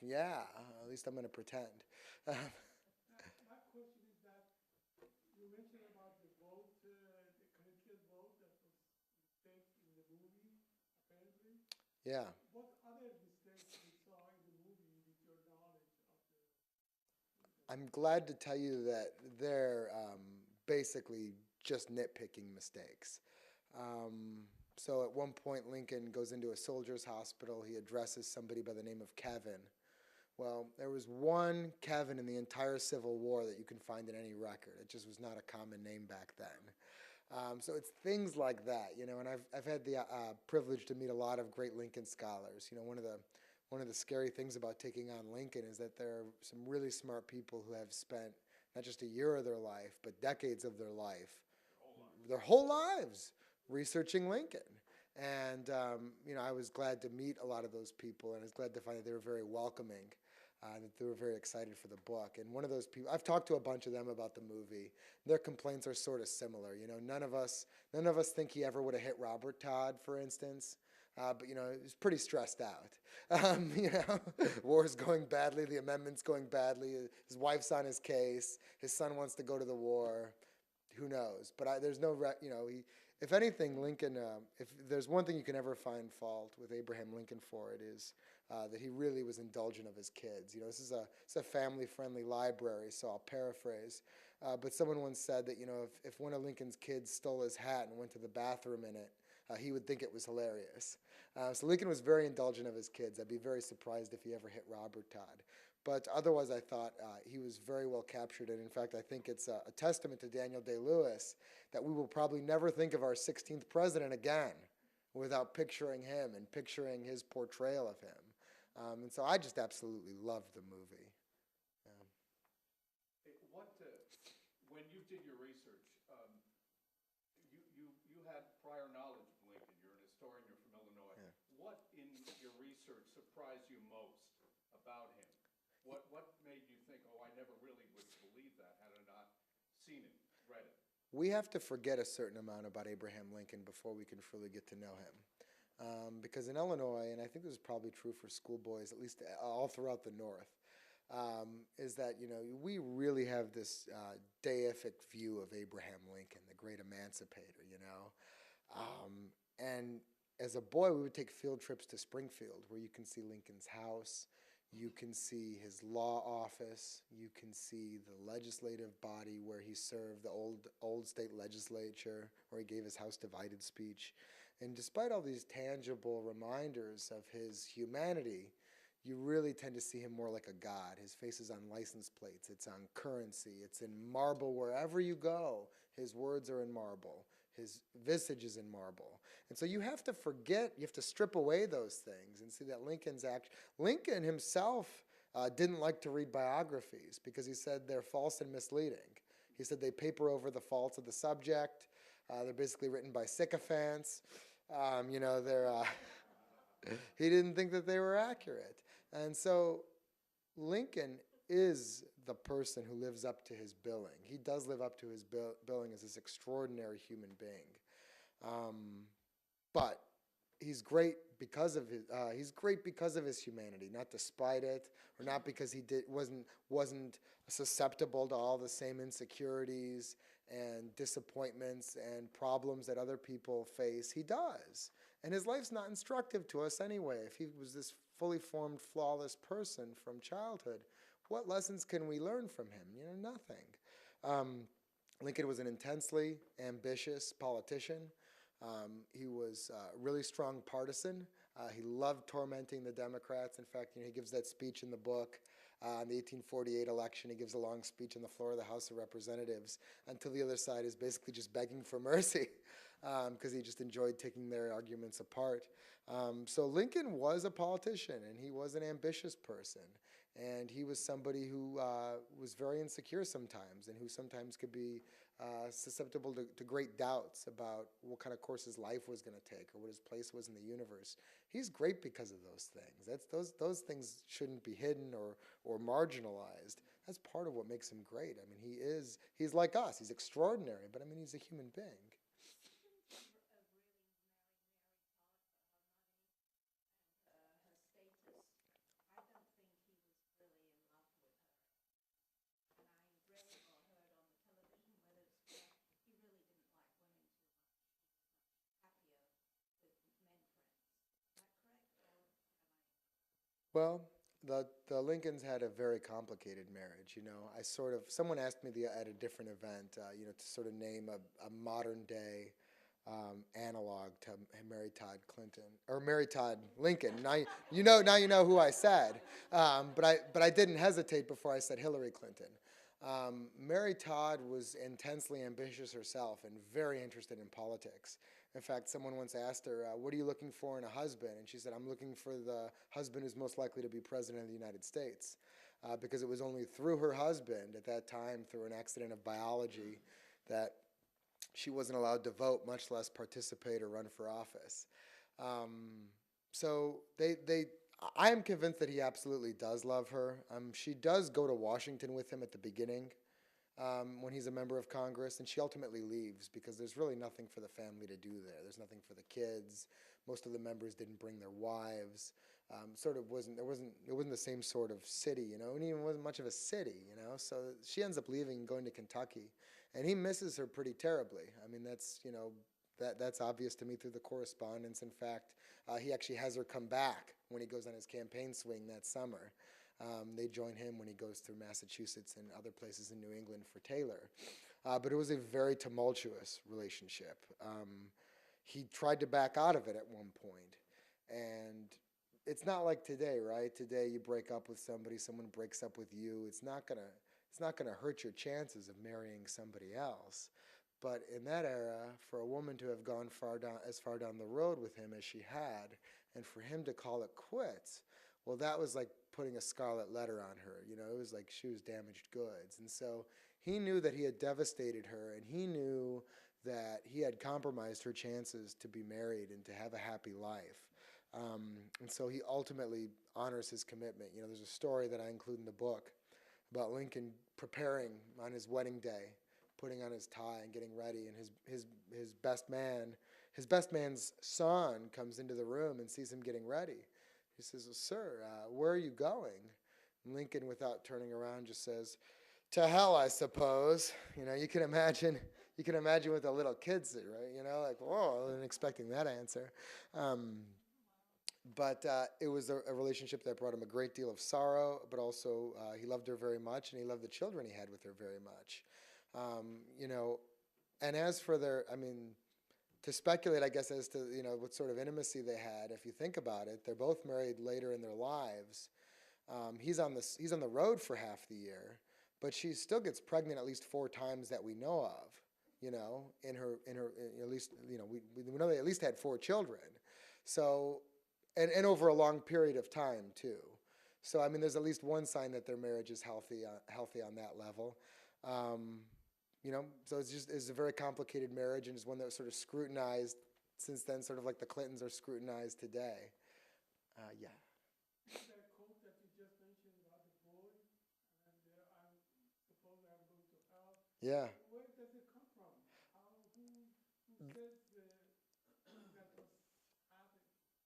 Speaker 2: yeah, at least I'm going to pretend.
Speaker 4: My question is that you mentioned about the vote, the Connecticut vote that was mistakes in the movie, apparently.
Speaker 2: Yeah.
Speaker 4: What other mistakes you saw in the movie with your knowledge of the...
Speaker 2: I'm glad to tell you that they're basically just nitpicking mistakes. So at one point, Lincoln goes into a soldier's hospital. He addresses somebody by the name of Kevin. Well, there was one Kevin in the entire Civil War that you can find in any record. It just was not a common name back then. So it's things like that, you know, and I've had the privilege to meet a lot of great Lincoln scholars. You know, one of the scary things about taking on Lincoln is that there are some really smart people who have spent not just a year of their life, but decades of their life, their whole lives researching Lincoln. And, you know, I was glad to meet a lot of those people, and I was glad to find that they were very welcoming, that they were very excited for the book. And one of those people, I've talked to a bunch of them about the movie. Their complaints are sort of similar. You know, none of us think he ever would have hit Robert Todd, for instance. But, you know, he was pretty stressed out. You know, war's going badly, the amendment's going badly, his wife's on his case, his son wants to go to the war. Who knows? But there's no, you know, if anything, Lincoln, if there's one thing you can ever find fault with Abraham Lincoln for, it is that he really was indulgent of his kids. You know, it's a family-friendly library, so I'll paraphrase. But someone once said that, you know, if one of Lincoln's kids stole his hat and went to the bathroom in it, he would think it was hilarious. So Lincoln was very indulgent of his kids. I'd be very surprised if he ever hit Robert Todd. But otherwise, I thought he was very well captured. And in fact, I think it's a testament to Daniel Day-Lewis that we will probably never think of our 16th president again without picturing him and picturing his portrayal of him. And so I just absolutely loved the movie.
Speaker 3: When you did your research, you had prior knowledge of Lincoln. You're an historian. You're from Illinois.
Speaker 2: Yeah.
Speaker 3: What in your research surprised you most about him? What made you think, oh, I never really would believe that had I not seen it, read it?
Speaker 2: We have to forget a certain amount about Abraham Lincoln before we can truly get to know him. Because in Illinois, and I think this is probably true for schoolboys, at least all throughout the North, is that, you know, we really have this deific view of Abraham Lincoln, the great emancipator, you know. And as a boy, we would take field trips to Springfield, where you can see Lincoln's house, you can see his law office, you can see the legislative body where he served, the old state legislature, where he gave his House Divided speech. And despite all these tangible reminders of his humanity, you really tend to see him more like a god. His face is on license plates, it's on currency, it's in marble wherever you go. His words are in marble. His visage is in marble. And so you have to forget, you have to strip away those things and see that Lincoln himself didn't like to read biographies because he said they're false and misleading. He said they paper over the faults of the subject. They're basically written by sycophants. You know, he didn't think that they were accurate. And so Lincoln is the person who lives up to his billing. He does live up to his billing as this extraordinary human being. But he's great because of his humanity, not despite it, or not because he wasn't susceptible to all the same insecurities and disappointments and problems that other people face. He does. And his life's not instructive to us anyway. If he was this fully formed, flawless person from childhood, what lessons can we learn from him? Nothing. Lincoln was an intensely ambitious politician. He was a really strong partisan. He loved tormenting the Democrats. In fact, he gives that speech in the book in the 1848 election. He gives a long speech on the floor of the House of Representatives until the other side is basically just begging for mercy because he just enjoyed taking their arguments apart. So Lincoln was a politician, and he was an ambitious person. And he was somebody who was very insecure sometimes, and who sometimes could be susceptible to great doubts about what kind of course his life was going to take or what his place was in the universe. He's great because of those things. Those things shouldn't be hidden or marginalized. That's part of what makes him great. I mean, he's like us. He's extraordinary, but I mean, he's a human being. Well, the Lincolns had a very complicated marriage. Someone asked me at a different event, to sort of name a modern day analog to Mary Todd Clinton or Mary Todd Lincoln. Now you know who I said, but I didn't hesitate before I said Hillary Clinton. Mary Todd was intensely ambitious herself and very interested in politics. In fact, someone once asked her, what are you looking for in a husband? And she said, I'm looking for the husband who's most likely to be president of the United States. Because it was only through her husband at that time, through an accident of biology, that she wasn't allowed to vote, much less participate or run for office. I am convinced that he absolutely does love her. She does go to Washington with him at the beginning when he's a member of Congress, and she ultimately leaves because there's really nothing for the family to do there. There's nothing for the kids. Most of the members didn't bring their wives. It wasn't the same sort of city, and even wasn't much of a city, So she ends up leaving and going to Kentucky, and he misses her pretty terribly. I mean, that's obvious to me through the correspondence. In fact, he actually has her come back when he goes on his campaign swing that summer. They join him when he goes through Massachusetts and other places in New England for Taylor. But it was a very tumultuous relationship. He tried to back out of it at one point. And it's not like today, right? Today you break up with somebody, someone breaks up with you. It's not gonna hurt your chances of marrying somebody else. But in that era, for a woman to have gone as far down the road with him as she had, and for him to call it quits, well, that was like putting a scarlet letter on her. It was like she was damaged goods. And so he knew that he had devastated her, and he knew that he had compromised her chances to be married and to have a happy life. And so he ultimately honors his commitment. There's a story that I include in the book about Lincoln preparing on his wedding day, putting on his tie and getting ready, and his best man's son comes into the room and sees him getting ready. He says, well, sir, where are you going? And Lincoln, without turning around, just says, to hell, I suppose. You can imagine what the little kids say, right? Like, whoa, I wasn't expecting that answer. But it was a relationship that brought him a great deal of sorrow, but also he loved her very much, and he loved the children he had with her very much. And as for to speculate, I guess, as to, what sort of intimacy they had, if you think about it, they're both married later in their lives. He's on the road for half the year, but she still gets pregnant at least 4 times that we know of, in her at least, we know they at least had 4 children. So, and over a long period of time too. So, there's at least one sign that their marriage is healthy on that level. So it's a very complicated marriage, and it's one that was sort of scrutinized since then, sort of like the Clintons are scrutinized today. Yeah.
Speaker 4: That quote that you just mentioned about the boy,
Speaker 2: Yeah.
Speaker 4: Where does it come from? Who says that was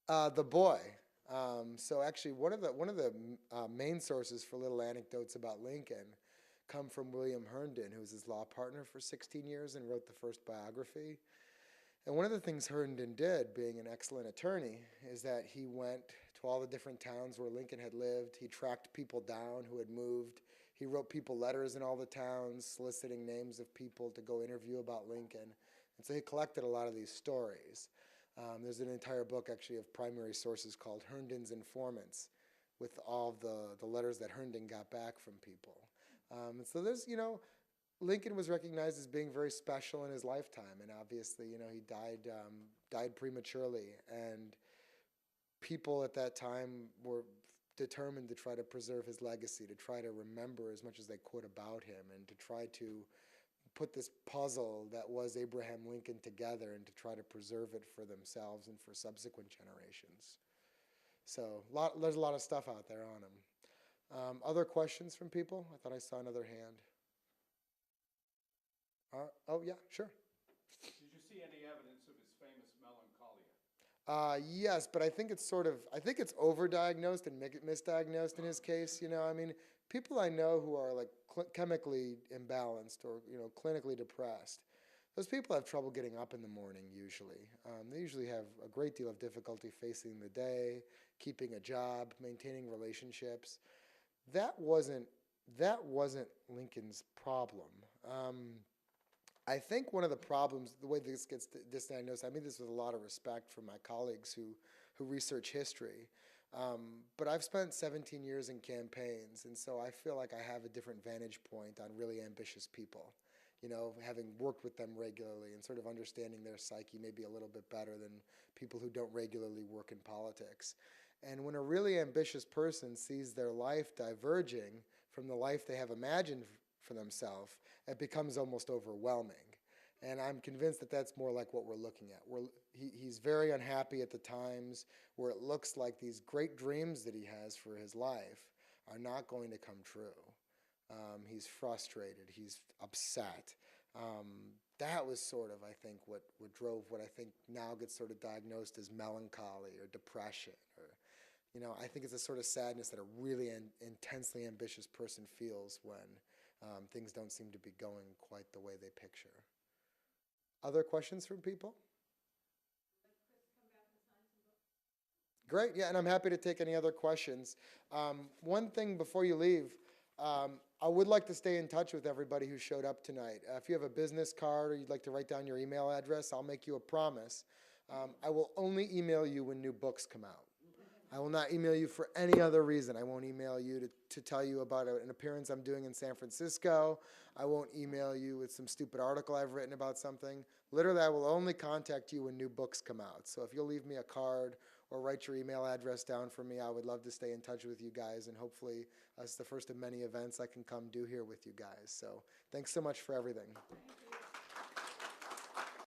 Speaker 4: happening?
Speaker 2: The boy. So actually, one of the main sources for little anecdotes about Lincoln come from William Herndon, who was his law partner for 16 years and wrote the first biography. And one of the things Herndon did, being an excellent attorney, is that he went to all the different towns where Lincoln had lived. He tracked people down who had moved. He wrote people letters in all the towns, soliciting names of people to go interview about Lincoln. And so he collected a lot of these stories. There's an entire book, actually, of primary sources called Herndon's Informants, with all of the letters that Herndon got back from people. And so there's, Lincoln was recognized as being very special in his lifetime, and obviously, he died prematurely, and people at that time were determined to try to preserve his legacy, to try to remember as much as they could about him, and to try to put this puzzle that was Abraham Lincoln together and to try to preserve it for themselves and for subsequent generations. So there's a lot of stuff out there on him. Other questions from people? I thought I saw another hand. Oh, yeah, sure.
Speaker 3: Did you see any evidence of his famous melancholia?
Speaker 2: Yes, but I think it's overdiagnosed and misdiagnosed in his case. People I know who are like chemically imbalanced or, clinically depressed, those people have trouble getting up in the morning usually. They usually have a great deal of difficulty facing the day, keeping a job, maintaining relationships. That wasn't Lincoln's problem. I think one of the problems, the way this gets misdiagnosed, I mean this with a lot of respect for my colleagues who research history, but I've spent 17 years in campaigns, and so I feel like I have a different vantage point on really ambitious people, having worked with them regularly and sort of understanding their psyche maybe a little bit better than people who don't regularly work in politics. And when a really ambitious person sees their life diverging from the life they have imagined for themselves, it becomes almost overwhelming. And I'm convinced that that's more like what we're looking at. He's very unhappy at the times where it looks like these great dreams that he has for his life are not going to come true. He's frustrated. He's upset. That was sort of, I think, what drove what I think now gets sort of diagnosed as melancholy or depression. Or, I think it's a sort of sadness that a really intensely ambitious person feels when things don't seem to be going quite the way they picture. Other questions from people? Great, yeah, and I'm happy to take any other questions. One thing before you leave, I would like to stay in touch with everybody who showed up tonight. If you have a business card or you'd like to write down your email address, I'll make you a promise. I will only email you when new books come out. I will not email you for any other reason. I won't email you to tell you about an appearance I'm doing in San Francisco. I won't email you with some stupid article I've written about something. Literally, I will only contact you when new books come out. So if you'll leave me a card or write your email address down for me, I would love to stay in touch with you guys. And hopefully, it's the first of many events I can come do here with you guys. So thanks so much for everything.